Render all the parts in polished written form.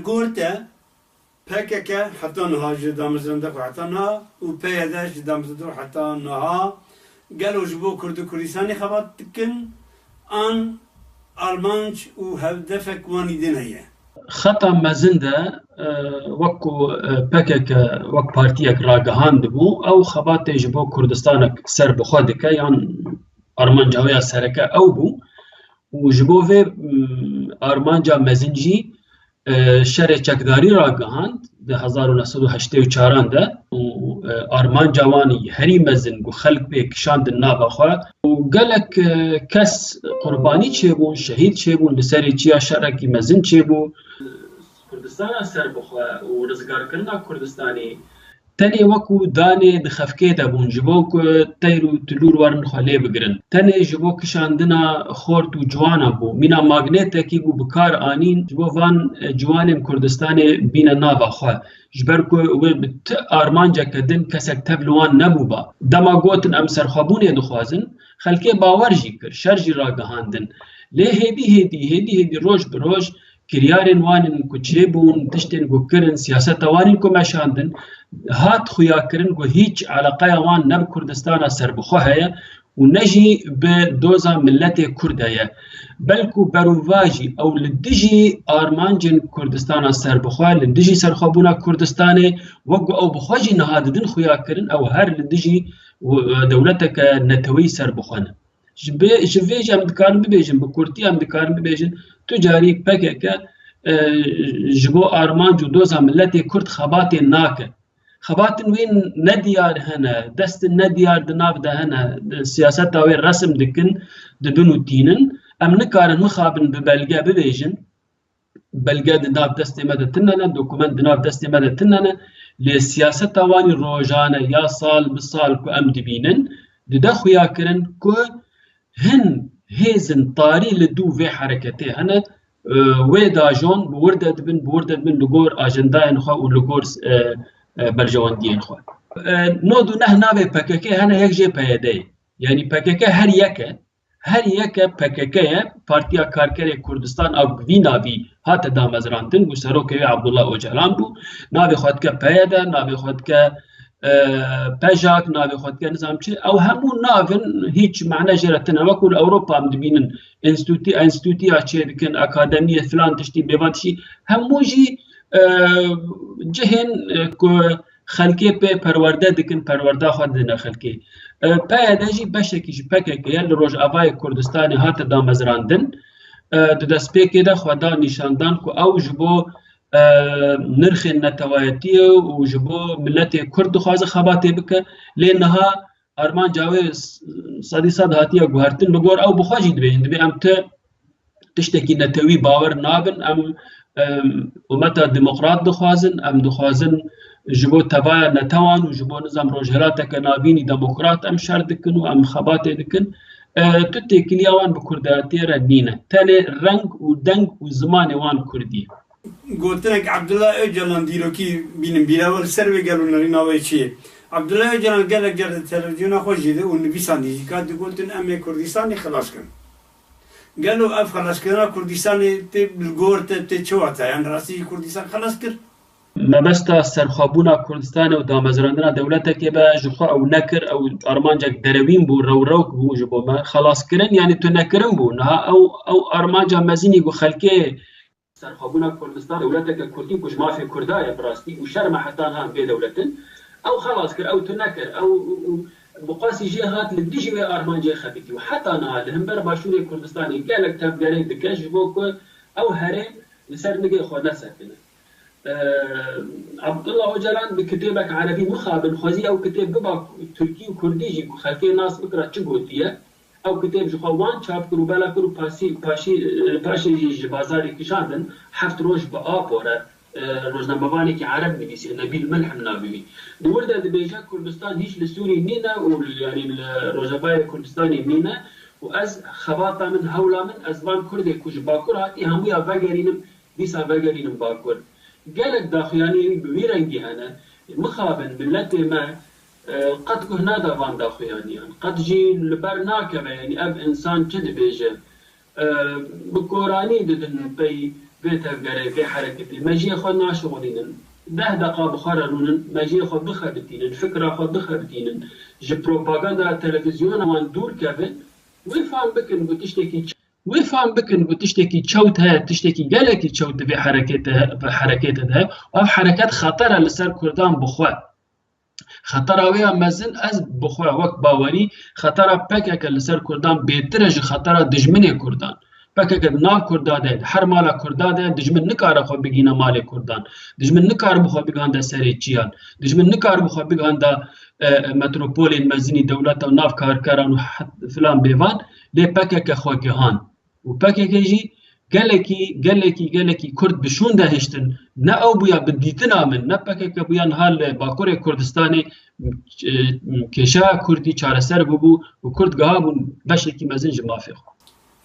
گورته PKK حتی نها جدامزنده خو حتی نها و پیاده جدامزنده حتی نها گلو جبو کرد و کردستانی خبات تکن آن آلمانج و هدفک وانی دنیه خطا مزنده وکو PKK وک پارتیک راگهاند بو او خبات جبو کردستانک سر بخواد که یان آرمانجاوی سرکه او بو و جبو و آرمانجا مزنجی شر چکداری راگهاند ده 1984 ده و آرمانجا وانی هری مزن گو خلق به کشاند نابا خواه و گلک کس قربانی چه بون شهید چه بون لسری چیا شرکی مزن چه بون کردستان سر بخواه و رزگار کرنا کردستانی تنی وکو دانه دخفکه ده بون جبو که تیرو تلور ورن خاله بگرن تنی جبو کشاندنا خورد و جوانا بو مینا ماگنیت کی بو بکار آنین جبو وان جوان کردستان بین ناوا خواه جبر که بت آرمانجا کدن کسک تبلوان نبو با دما گوتن ام سرخابونه دخوازن خلکه باور جی کر شرجی را گهاندن لی هیدی روش بروش کریارن وانن کو چه بون تشتن گو کرن سیاست وانن کو مشاندن هات خویا کرن گو هیچ علاقه وان نب کردستان سر بخواه و نجی به دوزا ملت کرده بلکو برواجی او لدجی آرمانجن کردستان سر بخواه لدجی سرخوابونا کردستان وگو او بخواجی نهاددن خویا کرن او هر لدجی دولتک نتوی سر بخوانه جویج ام دکارن ببیجن بکورتی ام دکارن ببیجن تجاری PKK جبو آرمانجو دوزا ملت کرد خبات ناکه خباتن وين نديار هنا دست نديار دناب ده هنا سياسات تاوي رسم دكن دبنو تينن ام نكارن مخابن ببلغا ببيجن بلغا دناب دست مدى تننا دوكومنت دناب دست مدى تننا لسياسات تاواني روجانا يا صال بصال كو ام دبينن ددخو ياكرن كو هن هيزن طاري لدو في حركتي هنا ويدا جون بوردد بن لغور اجنداين خو ولغور برجواندین خو نودو نه ناوی PKK هنه یک جه پیاده یعنی PKK هر یک PKK پارتیا کارگر کردستان او وی ناوی هات دامزراندن گو سروکوی عبدالله اوجلان بو ناوی خود که پیاده ناوی خود که پژاک ناوی خود که نظام چه او همون ناوین هیچ معنی جرتن وکول اوروپا هم دبینن انستیتوتی چه دکن اکادمی فلان تشتی بیوانشی هموجی جهن که خلکی په پرورده دکن پرورده خود دنه خلکی پیاده جی بشکی جی PKK یل روش آوای کردستان هات دامزراندن دست پیکی ده خدا نشاندن که او جبو نرخ نتوایتی و جبو ملت کرد خواز خباته بکه لینها آرمان جاوی صد هاتیه گوهرتن بگور او بخواجی دبی ام تشتکی نتوی باور نابن ام امتا دموکرات دخوازن ام دخوازن جبو تبایا نتوان و جبو نظام روجهلاتا کنابینی دموکرات ام شر دکن و ام خبات دکن تو تکیلی وان بکرداتی را نینه تاني رنگ و دنگ و زمان وان کردی گوتنک عبدالله اوجلان دیروکی بینم بیراول سر بگرون ناوی چیه عبدالله اوجلان گلک جرد تلویزیون خوش جیده و نویسان دیجی که گوتن امی کردستانی خلاص کن قالوا اف خلاص كنا كردستان بالجور تشواتها يعني راسي كردستان خلاص كر ما بستا سرخابونا كردستان و دامزراندنا دولتك يبا جخوا او نكر او ارمانجا دروين بو روك بو جبو ما خلاص كرن يعني تو نكرن بو نها او ارمانجا مزيني بو خلكي سرخابونا كردستان دولتك كردي كوش ما في كردايا براستي وشرم حتى نها بي دولتن او خلاص كر او تنكر او بقاسي جهات لديجي ارمان جي خبيتي وحتى انا هم بر باشوري كردستاني قالك تبقى دكاش بوك او هرم لسر نجي خو نسكن عبد الله اوجلان بكتابك عربي مخابن خوزي او كتاب ببا تركي وكرديجي خلكي ناس بكره تشغوتيه او كتاب جوان چاپ کرو بالا کرو پاشي جي بازاري كشاندن حفت روج بابوره روزنامه‌وانی که عرب می‌نویسه نبیل ملحم نابی دولت دبیجا کردستان هیچ لسوری نینه و یعنی روزنامه کردستانی نینه و از خواطا من هولا من از وان کرده کج باکور هاتی همویا وگرینم بیسا وگرینم باکور قالك داخلاني بويرنجي هنا مخابن ملت ما قد كهنا دافان داخلاني قد جي البرناكبه يعني اب انسان كد بيجه بكوراني ددن بي بيتا غريكي حركتي ماجي خو ناشغلين 10 دقيقة بخارنون ماجي خو بخبتين الفكرة خو بخبتين جي بروباغندا تلفزيون وان دور كافن ويفهم بكن بتشتكي تشوتها تشتكي قالك تشوت في حركتها او حركات خطرة لسر كردان بخوا خطرة ويا مازن از بخوا وقت باوري خطرة بكك لسر كردان بيترج خطرة دجمني كردان بكك ناف كردان هر مالا كردان دجمن نكار خو بگينا مال كردان دجمن نكار بخوا بگاندا سريچيان دجمن نكار بخوا بگاندا متروپولين مزني دولت او ناف كاركران فلان بيوان لي بكك خو جهان وبكك جي قالكي كرد بشون دهشتن نا او بويا بديتنا من نا بكك بويا نهال باكور كردستاني كيشا كردي چارسر ببو وكرد قهابون بشكي مزنج مافيخ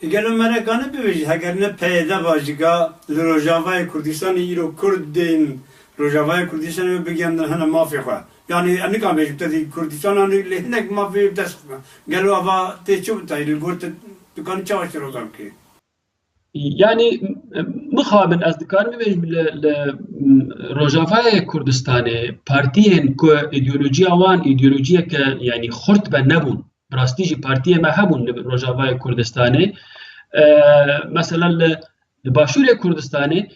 قالوا مركانه بيجي هاگرنه پیدا باجگا لروجاوای کردستان ایرو کردین روجاوای کردستان بگیرن هنا مافیخه يعني أنا كان بيجي تدي كردستان أنا اللي هناك ما في بتسمع قالوا أبا تشوف تايل القرط كان تشاش روزام كي يعني مخابن أصدقائي بيجي روجافای كردستاني بارتيين كو إيديولوجيا وان إيديولوجيا ك يعني خرط بنبون براستيجي بارتيه ما هبون روجافای كردستاني مثلا الباشور كردستاني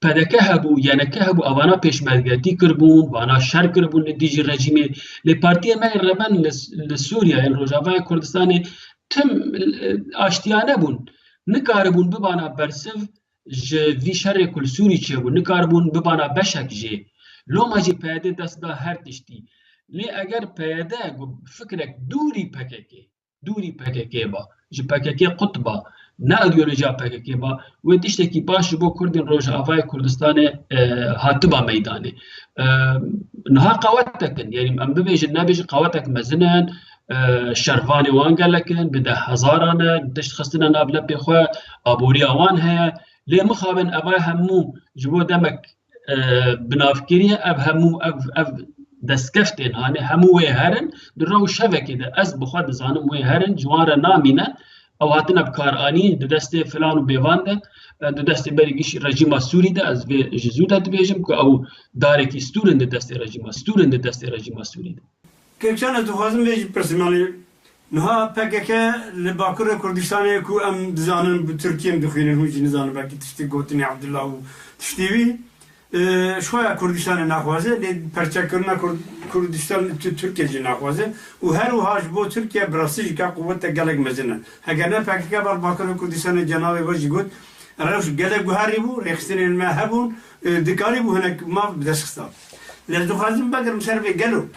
پدکه هبو یعنی که هبو آوانا پیشمرگتی کربون وانا شر کربون لدیجی رژیمی لی پارتی ما ربن لسوریا این روجاوای کردستانی تم آشتیانه بون نکاربون ببانا برسف وی شر کل سوری چه بون نکاربون ببانا بشک جه لو ما جی پیاده دست دا هر تشتی لی اگر پیاده فکرک دوری پککی با جی پککی قطبا نه ایدئولوژیا پککی با و تشتکی باش بو کردین روجاوای کردستان هاتبا میدانه نها قوتکن یعنی ام ببیج نبیج قوتک مزنن شروانی وان گلکن بده هزارانه تشت خستنا نابل بخوا ابوری وان هي لی مخابن ابای همو جبو دمک بنافکریه اب همو اب دسکفتن هانه همو هرن درو شبکه ده از بخواد زانم هرن جوار نامینه او هاتنا بکارانی دست فلان و بیوانده دست بریگیش رژیم سوری ده از به جزوده بیجم که او داره کی ستورن دست رژیم سوری ده که چند تو خواستم بیش پرسیمانی نها پکه لباکر کردستانی کو ام دزانن به ترکیه دخیلن هوچی نزانن باکی تشتی گوتنی عبدالله و تشتیوی شوية كردستان ناخوازه لپرچه کرنا كردستان تركيا جي ناخوازه و هر و هاش بو تركيا براسيج كا قوة قلق مزنن هگرنا پاکه بار باکر كردستان جناوي باجي قد روش قلق هاري بو ريخسترين ما هبون دكاري بو هناك ما بدسخستان لازدو خازم باكر مسرفي قلو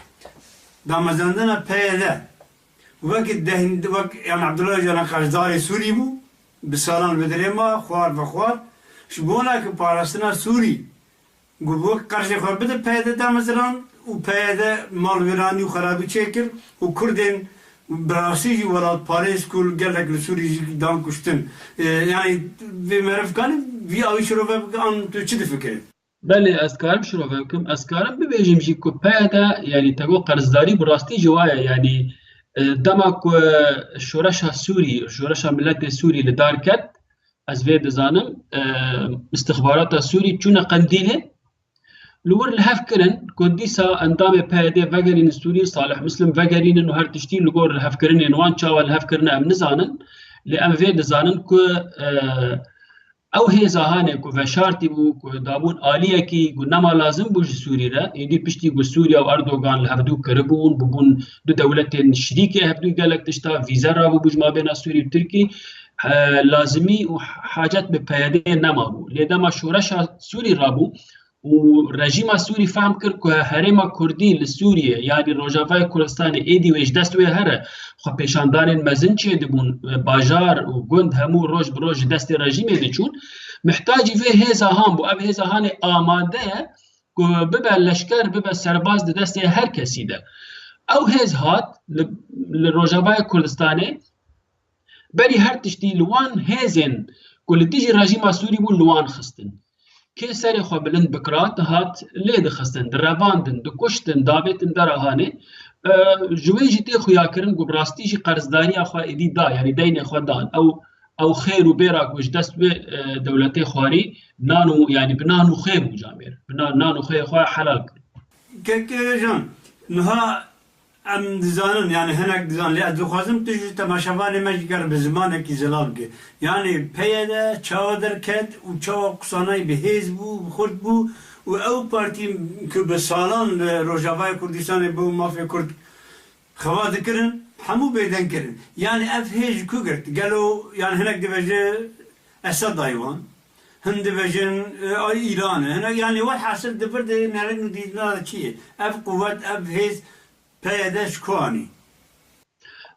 دامزاندنا پیدا وقت دهند وقت يعني عبدالله جانا خاشداري سوري بو بسالان بدريما خوار بخوار شبونا که پاراستنا سوري گویی کارش خود بده پیاده دام مثلا و پیاده مالویرانی و خرابی چکر و کردن براسیجی ولاد پاریس کل گلک لسوری دام کشتن یعنی به معرف کنیم وی آوی شروع بکن تو چی فکری؟ بله از کارم شروع بکنم از کارم ببینیم چی که پیاده یعنی تگو قرضداری براستی جوایه یعنی دما که شورش سوری شورش ملت سوری لدار کرد از وی دزانم استخبارات سوری چون قندیله لور الهف كرن كوديسا اندام بهده وگرين سوري صالح مسلم وگرين انه هر تشتي لور الهف كرن انوان چاو الهف كرن ام نزانن لام في دزانن كو او هي زهانه كو وشارتي بو كو دابون عاليه كي نما لازم بو سوري را يدي بشتي بو سوريا و اردوغان الهفدو كربون بون دو دولتين شريكه هفدو قالك تشتا فيزا را بو ما بين سوريا وتركي لازمي وحاجات بپیاده نما بو لدما شورش سوري رابو و رژیم سوری فهم کرد که هرما کردی لسوریه یعنی روجاوای کردستان ایدی ویش دست وی هره خو پیشاندان مزن چه دبون باجار و گند همو روز بروز دست رژیم دیچون محتاجی وی هزا هم بو اب هزا هان آماده که ببه لشکر ببه سرباز دست هر کسی ده او هز هات لروجاوای کردستانه بری هر تشتی لوان هزن کل دیجی رژیم سوری بو لوان خستن که سری خو بلند بکرات هات لید خستن درواندن دکشتن داویتن درهانه جوی جتی خویا کرن گو براستی جی قرضداری خو ایدی دا یعنی دین خو دان او او خير وبيرك وش دست دولتي خواري نانو يعني بنانو خير وجامير نانو خير خواه حلال جان نها ام دزانن يعني هناك دزان لي ادو خازم تجي تماشاواني مجگر بزمانه کی زلال که يعني پیدا چادر کد و چا قصانای به حزب بو خرد بو و او پارتی که به سالان روجاوای کردستان بو مافیا کرد خواد کرن همو بیدن کرن يعني اف هیج کو گرت قالوا يعني هناك دبجه اسد دايوان هند بجن ايران هنا يعني واحد حاصل دبرد نرنو دينا شيء اف قوات اف هيز پیداش کوانی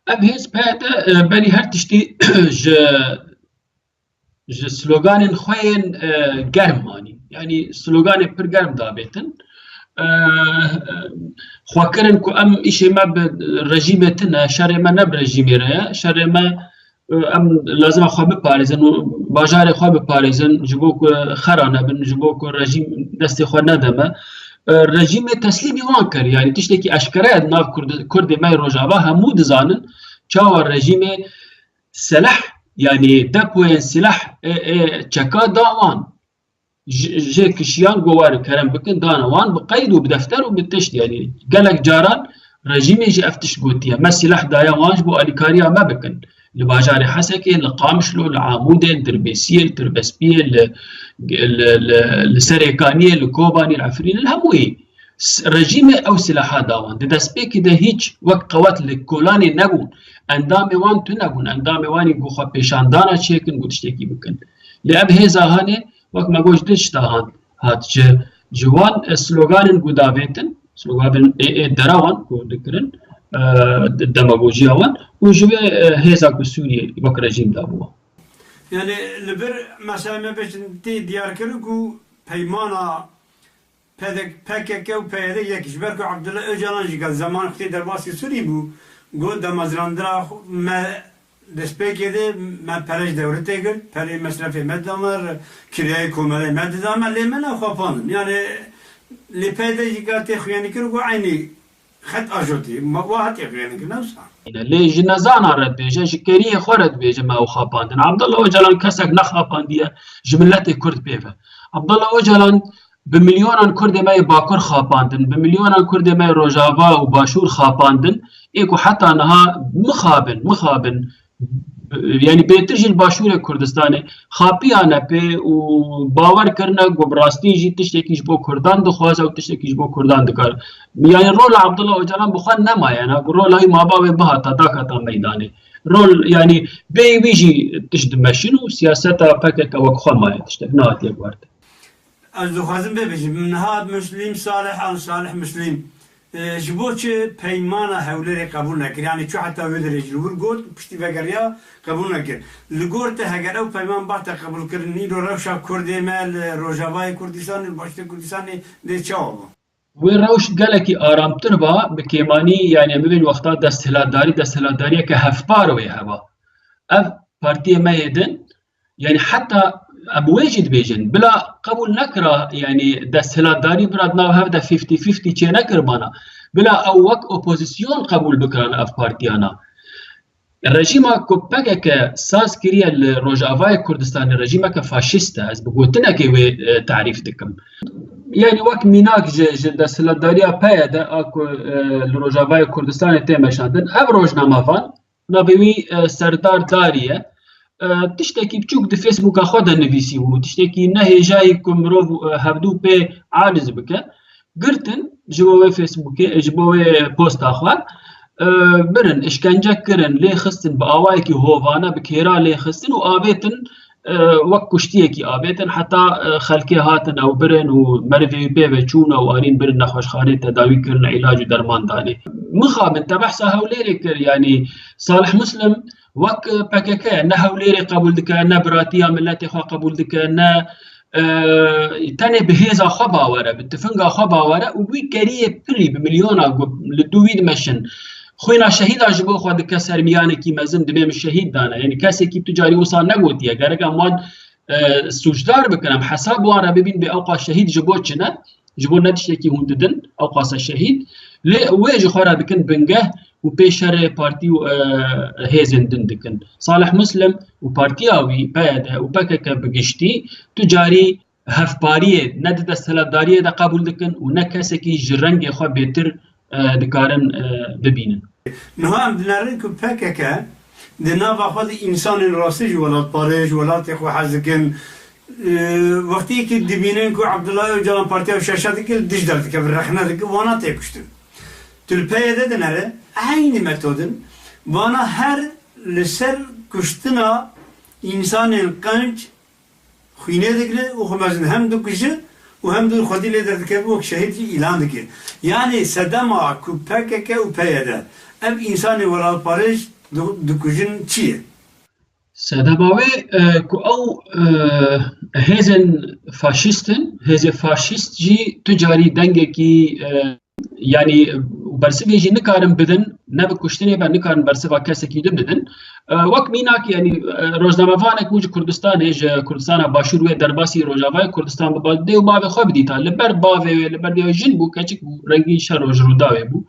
اب هیز پیدا بری هر تشتی ج سلوگان خوین گرمانی يعني سلوگان پر گرم دابتن خواکرن کو ام ایشی ما رژیمتنا شر ما نب رژیمیره شر ما ام لازم خواب بپارزن و باجار خواب بپارزن جبوک خرانه بن جبوک رژیم دست خو ندمه رژیم تسلیمی وان کر يعني تشتكي اشكره ناف كرد ما روجابا همو دزانن چاو رژیم سلاح يعني دپوين سلاح چکا داوان جي كشيان گوار كرم بكن دانوان بقيد وبدفتر وبتشت يعني قالك جاران رژیم جي افتش قوتيه ما سلاح دايا وانج بو اليكاريا ما بكن لباجار حسكي لقامشلو لعاموده لدربيسيه لتربسبيه لسريكانيه لكوباني العفرين الهموي رژیم او سلاحات داوان دسبه كده هيج وقت قوات لكولاني نبون اندامي وان تو نبون اندامي واني گوخا پیشاندانا چيكن گوتشتكي بكن لأب هيزا هاني وقت ما گوش دشتا هان هات جوان سلوغان گوداويتن سلوغان دراوان کو دكرن دماغوجي اوان وجوه هيزا کو سوريا وقت رژیم دابوا يعني لبر مثلا ما باش انتي ديار كركو بيمانا PKK و PYD یکیش برکو عبدالله öcalan جی که زمان خطی در باسی سوری بو گو دمازراندرا ما دسپیکیده ما پرش دورته گل پری مصرف مدامر کریای کومله مدامر لیمن خواباندن يعني لی PYD جی که تخویانی کرو عینی خط آجوتی واحد تخویانی کرو نوسا لی جنازان رد بیجه جکریه خورد بیجه ما خواباندن عبدالله öcalan کسک نخواباندیه جملت کرد بیفه عبدالله öcalan بمليون كرد ما باكر خاباندن بمليون كرد ما روجافا وباشور خاباندن ايكو حتى انها مخابن يعني بيترجي الباشور كردستاني خابي انا بي وباور كرنا گبراستي جي تشتكيش بو كردان دخوازه وتشتكيش بو كردان دكار يعني رول عبد الله öcalan بخان نما يعني رول هاي ما باوي بها تداكتا ميداني رول يعني بي بيجي تشدمشن وسياستا فكك وكخو ما تشتكنات يا ورد از دخوازم ببیشیم من هاد مسلم صالح آن صالح مسلم جبوچه پیمانا هولی قبول نکر یعنی چو حتی ویدر جلوور گود پشتی وگریا قبول نکر لگورت هگر او پیمان باعت قبول کرنی رو روشا کردی مال روجاوای کردستان باشت کردستان ده چاو وين روش قالكي آرامتر با بكيماني يعني مبين وقتا دستهلاداري كهفباروي هوا اف بارتي ما يدن يعني حتى امواجد بيجن بلا قبول نكره يعني دستهلاداري برادنا هفدا 50-50 چه نكر بانا بلا او وك اوبوزيسيون قبول بكران اف بارتيانا الرژیما کو پکه ساز کریه لروجاوای کردستان الرژیما که فاشیسته از بگوتنه که وی تعریف دکم يعني وقت ميناك دستهلاداريا پیدا اكو لروجاوای کردستان تمشاندن اب روزنامه‌وان نبوي سردار داریه تشتكي بچوك دي فيسبوك خود نویسی و تشتكي نه جاي كمرو هبدو به عاجز بك قرتن جبوه فيسبوك جبوه بوست اخوان برن اشكنجه كرن لي خستن باوايكي هوفانا بكيرا لي خستن و ابيتن وك كشتيكي ابيتن حتى خلكي هاتن او برن و مرفي بي بچون او ارين برن نخوش خانه تداوي كرن علاج و درمان داني مخابن تبحث هوليري يعني صالح مسلم وك PKK نه هوليري قبول دكا نه براتيا ملتي خو قبول دكا نه تاني بهيزا خبا ورا بتفنقا خبا ورا وبي كريه بري بمليونا لدويد مشن خوينا شهيد عجبو خو دكا سرميانه كي مازن دبي الشهيد دانا يعني كاسي كي تجاري وصل نغوتيا غرقا مود سوجدار بكلام حساب ورا ببين باوقا شهيد جبوتشنا جبونا تشتكي هونددن اوقاس الشهيد ويجي خورا بكن بنجه و پێشەرێ پارتی و هێزên din dikin. Salih Muslim û partiya wî peyede û pekeke bi giştî tu carî hevpariyê ne di desthilatdariyê de qebûl dikin û ne kesekî ji rengê xwe bêtir dikarin bibînin. Niha em dinarin ku PKK di nava xwe de însanên rastî ji welatparê ji welatê xwe hez dikin. Wextiyekî dibînin ku Abdullah Öcalan partiya şeşa dikir dij derdike bi rexne dikir wana tê kuştin. Tu li PYD dinere aynı metodun wana her li ser kuştina însanên qenc xwînê dikire û xwe mezin hem dikuje û hem de xwedî lê derdikeve wek şehîd jî îlan dike. Yani sedema ku PKK û PYD ev însanê welatparê dikujin çi ye? Sedema wê ku ew hêzên faşîstin, hêzê faşîst jî tu carî dengekî yani bersivê jî nikarin bidin, ne bi kuştinê be nikarin bersiva kesekî de bidin. Wek mînakî yani rojnamevanek bû ji Kurdistanê ji Kurdistana Başûr wê derbasî Rojavayê Kurdistan bi dê û bavê xwe bidîta. Li ber bavê wê li ber dê jin bû, keçik bû, rengî şer û ji rûda wê bû.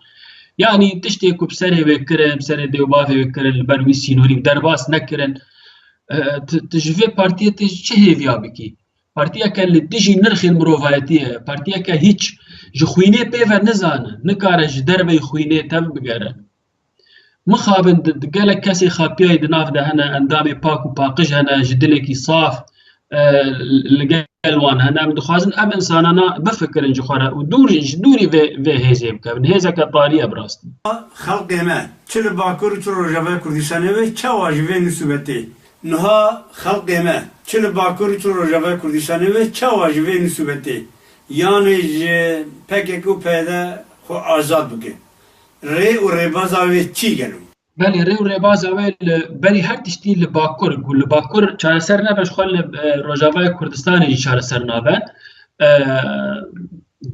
Yani tiştê ku bi serê wê kirin, bi serê dê û bavê wê kirin, li ber wî sînorî derbas nekirin. Tu ji vê partiyê tê çi hêviya bikî? Partiyeke li dijî nirxên mirovayetî ye, partiyeke hîç ji xwînê pêve nizanin, nikare ji derveyê xwînê tev bigere. Mixabin gelek kesê xapiyayê di nav de hene, endamê pak û paqij hene, ji dilekî saf li gel wan hene, em dixwazin em insanana bifikirin ji xwe re û ji dûrî vê hêzê bikevin. Hêzeke tarî ye bi rastî. Xelkê me çi li Bakur û çi Rojavayê Kurdistanê wê çawa ji vê nisûbetê niha xelkê me çi li Bakur û çi Rojavayê Kurdistanê wê çawa ji vê nisûbetê yanê ji PKK û PYD xwe azad bike. Rê û rêbaza wê çi gelû? Belê rê û rêbaza wê li berî her tiştî li Bakur ku li Bakur çareser nebe ji xwe li Rojavayê Kurdistanê jî çareser nabe.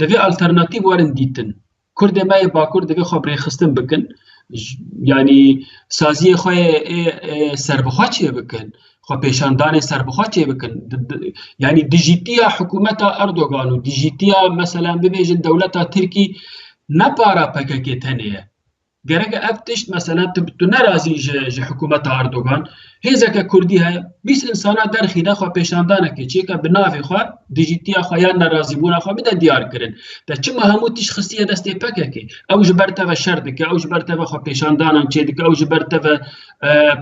Divê alternatîv werin dîtin. Kurdê me yê Bakur divê xwe birêxistin bikin. Yani saziyê xwe yê serbixwe çê bikin. Xwe pêşandanê serbixwe çê bikin. Yani dijîtiya hikûmeta Erdogan û dijîtiya mesela bibêjin dewleta Tirkî ne para PKK tenê ye. Gerek ev tişt mesela tu nerazî ji hikûmeta Erdogan, hêzeke Kurdî heye, bîst insana derxîne xwe pêşandanekê çêke bi navê xwe dijîtiya xwe yan nerazîbûna xwe bide diyar kirin. Te çima hemû tişt xistiye destê PKK? Ew ji ber teve şer dike, ew ji ber teve xwe pêşandanan çê dike, ew ji ber teve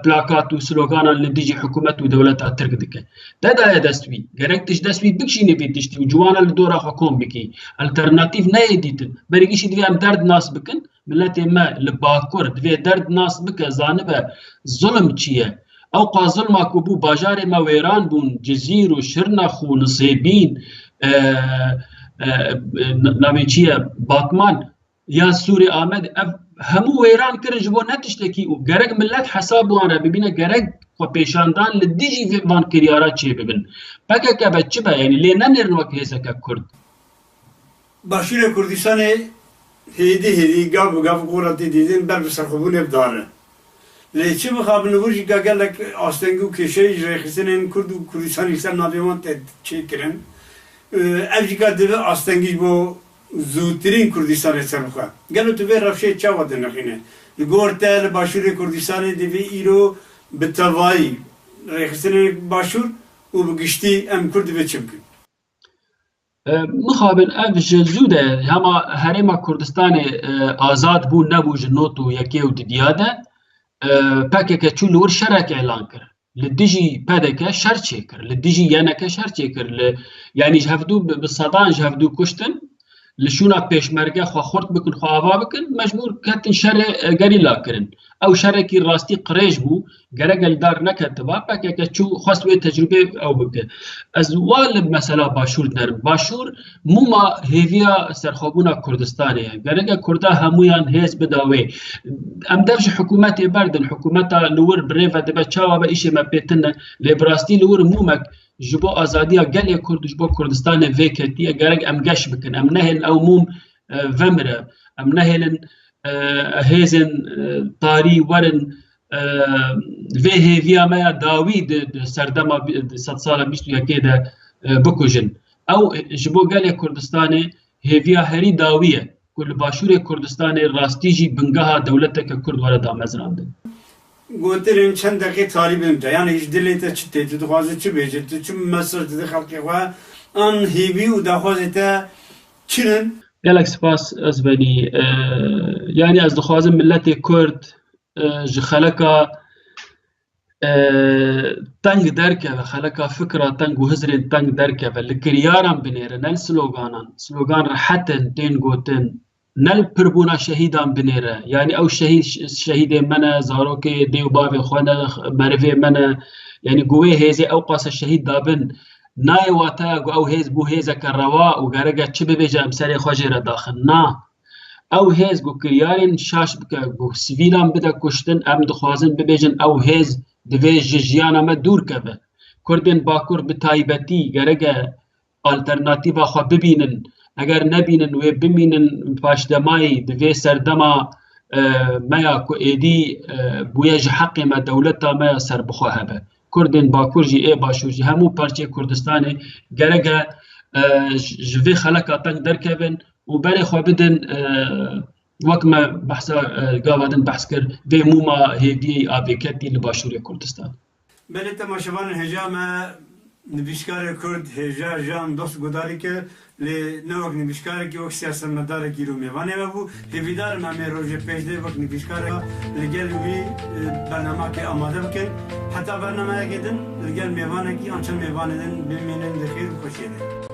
plakat û sloganan li dijî hikûmet û dewleta Tirk dike. Te daye dest wî. Gerek tişt dest wî bikişînî vê tiştî û ciwana li dora xwe kom bikî. Alternatîv neyê dîtin. Berî jî divê em derd nas bikin. Milletê me li Bakur divê derd nas bike, zanibe zulm çi ye. Ew qa zulma ku bû bajarê me wêran bûn, Cizîr û Şirnex û Nisêbîn, navê çi ye, Batman ya Sûrê Amed, ev hemû wêran kirin ji bo ne tiştekî û gerek millet hesab wan re bibîne, gerek xwe pêşandan li dijî vê vankiryara çê bibin. PKK be çi be? Yani lê nenêrin wek hêzeke Kurd. Başûrê Kurdistanê hêdî gav û gav goratê dîtin ber bi serxwebûnê bidane. Lê çi mixabin li wir jî gelek astengî û kêşeyî ji rêxistinên Kurd û Kurdistanê ser navê wan tê çêkirin. Ev jî divê astengî bo zûtirîn Kurdistanê ser bixwe. Gelo tu vê rewşê çawa dinixîne? Li gor te li Başûrê Kurdistanê divê îro bi tevahî rêxistinên Başûr û bi giştî em Kurd divê çi bikin? Mixabin ev ji zû de hema Herêma Kurdistanê azad bû nebû ji not û yekê û didiya de PKK çû li wir şerek elan kir. Li dijî PDK şer çêkir, li dijî yeneke şer çêkir. Yani ji hevdû bi sedan ji hevdû kuştin, li şûna pêşmerge xwe xurt bikin, xwe ava bikin, mecbûr ketin şerê gerîla kirin. Ew şerekî rastî qirêj bû, gerek eldar neketiba, PKK çû xwest wê tecrübê ew bike. Ez wa li mesela Başûr derim. Başûr mûma hêviya serxwebûna Kurdistanê ye. Gerek Kurda hemûyan hêz bida wê. Em dev ji hikûmetê berdin, hikûmeta li wir bi rêve dibe çawa be îşê me pêtin ne, lê bi rastî li wir mûmek ji bo azadiya gelê Kurd û ji bo Kurdistanê vê ketiye, gerek em geş bikin. Em nehêlin ew mûm vemire, em nehêlin hêzên tarî werin vê hêviya me ya dawî di serdema sed sala 21 de bikujin. Ew ji bo gelê Kurdistanê hêviya herî dawî ye ku ku li Başûrê Kurdistanê rastî jî bingeha dewleteke Kurd were damezrandin. گوترین چند دقیقه طالبیم ده یعنی هیچ دلیت چی تیت دخوازه چی بیجه تو چی مصر ده خلقی خواه آن هیوی و دخوازه تا چیرن Gelek spas ez benî yani ez dixwazim milletê Kurd ji xeleka teng derkeve, xeleka fikra teng û hizrên teng derkeve, li kiryaran binêre, ne li sloganan. Slogan rehetin tên gotin, ne li pirbûna şehîdan binêre. Yani ew şehîdê me ne, zarokê dê û bavê xwe ne, merivê me ne. Yani gu wê hêzê ew qase şehîd dabin. Nayê wate gu ew hêz bû hêzeke rewa û gereke çi bibêje em serê xwe jê re daxin. Na. Ew hêz gu kiryarên şaş bike, gu sivîlan bide kuştin, em dixwazin bibêjin ew hêz divê ji jiyana me dûr keve. Kurdên Bakur bi taybetî gereke alternatîva xwe bibînin. Eger nebînin wê bimînin paşdemayî divê serdema me ya ku êdî bûye ji heqê me dewleta me ya serbixwe hebe. Kurdên Bakur jî ê Başûr jî hemû parçeyê Kurdistanê gereke ji vê xeleka teng derkevin û berê xwe bidin wek me behsa gava din behs kir vê mûma hêviyê avêketî li Başûrê Kurdistan. بله تماشاوان هجا ما نویشکار کرد هجا جان دوست گداری که لی نوک نویشکار کی وقت سیاست مدار کی رو میوانه و بو هیویدار ما می روز پیشده وقت نویشکار لگل وی برنامه که آماده بکن حتی برنامه کردن لگل میوانه کی آنچه میوانه دن بمینن دخیر خوشیده